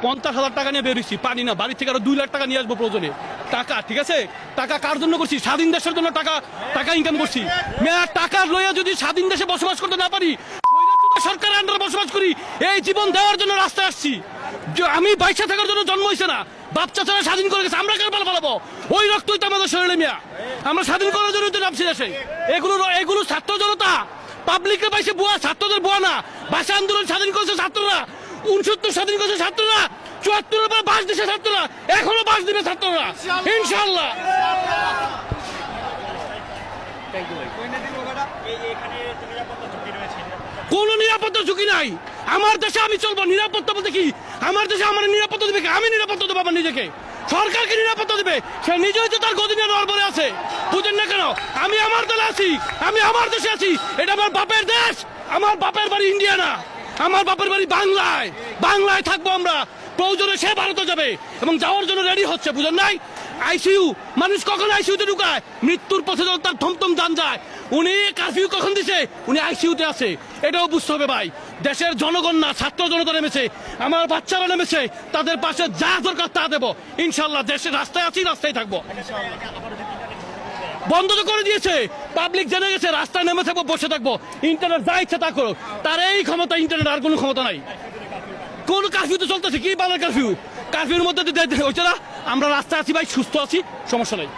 50,000 টাকা নিয়ে বেরিয়েছি, পানি না, বাড়ি থেকে আরো 2 লাখ টাকা নিয়ে আসবো প্রয়োজনে। টাকা, ঠিক আছে, টাকা কার জন্য করছি? স্বাধীন দেশের জন্য টাকা ইনকাম করছি। মেয়া টাকা লইয়া যদি স্বাধীন দেশে বসবাস করতে না পারি, সরকারের আন্ডারে বসবাস করি, এই জীবন দেওয়ার জন্য রাস্তায় আসছি। আমি বাইশে থাকার জন্য জন্ম হয়েছে না, বাচ্চা ছাড়া স্বাধীন করে গেছে, আমরা কেন পালাবো? ওই রক্তই তো আমাদের শরীরে মিয়া, আমরা স্বাধীন করার জন্য তো নামছি দেশে। এগুলো ছাত্র জনতা পাবলিকের বাইসে বুয়া, ছাত্রদের বুয়া না। ভাষা আন্দোলন স্বাধীন করেছে ছাত্ররা, 69 স্বাধীন করেছে ছাত্ররা, 74 পর বাস দিছে ছাত্ররা, এখনো বাস দিবে ছাত্ররা ইনশাআল্লাহ। কোন নিরাপত্তা ঝুঁকি নাই আমার দেশে, আমি চলবো। নিরাপত্তা বলতে কি? আমার দেশে আমার নিরাপত্তা দিবে, আমি নিরাপত্তা দেবো আমার নিজেকে, সরকারকে নিরাপত্তা দিবে। সে নিজেই তো তার গদিনে নড়বড়ে আছে, বুঝেন না কেন? আমি আমার দলে আছি, আমি আমার দেশে আছি, এটা আমার বাপের দেশ। আমার বাপের বাড়ি ইন্ডিয়া না, আমার বাপের বাড়ি বাংলায়। বাংলায় থাকবো আমরা, প্রয়োজনে সে ভারতে যাবে এবং যাওয়ার জন্য রেডি হচ্ছে, বুঝেন নাই? আইসিইউ, মানুষ কখন আইসিইউতে ঢুকায়? মৃত্যুর পথে যখন তার থমথম যান যায়। উনি কারফিউ কখন দিছে? উনি আইসিইউতে আছে, এটাও বুঝতে হবে ভাই। দেশের জনগণ না, ছাত্র জনতা নেমেছে, আমার বাচ্চারা নেমেছে, তাদের পাশে যা দরকার তা দেবো ইনশাল্লাহ। দেশের রাস্তায় আছি, রাস্তায় থাকবো। বন্ধ তো করে দিয়েছে, পাবলিক জেনে গেছে, রাস্তায় নেমে থাকবো, বসে থাকবো, ইন্টারনেট যা ইচ্ছা তা করো। তার এই ক্ষমতা, ইন্টারনেট আর কোনো ক্ষমতা নাই। কোন কারফিউ তো চলতেছে, কি বাংলার কারফিউ? কারফিউর মধ্যে হচ্ছে না, আমরা রাস্তায় আছি ভাই, সুস্থ আছি, সমস্যা নাই।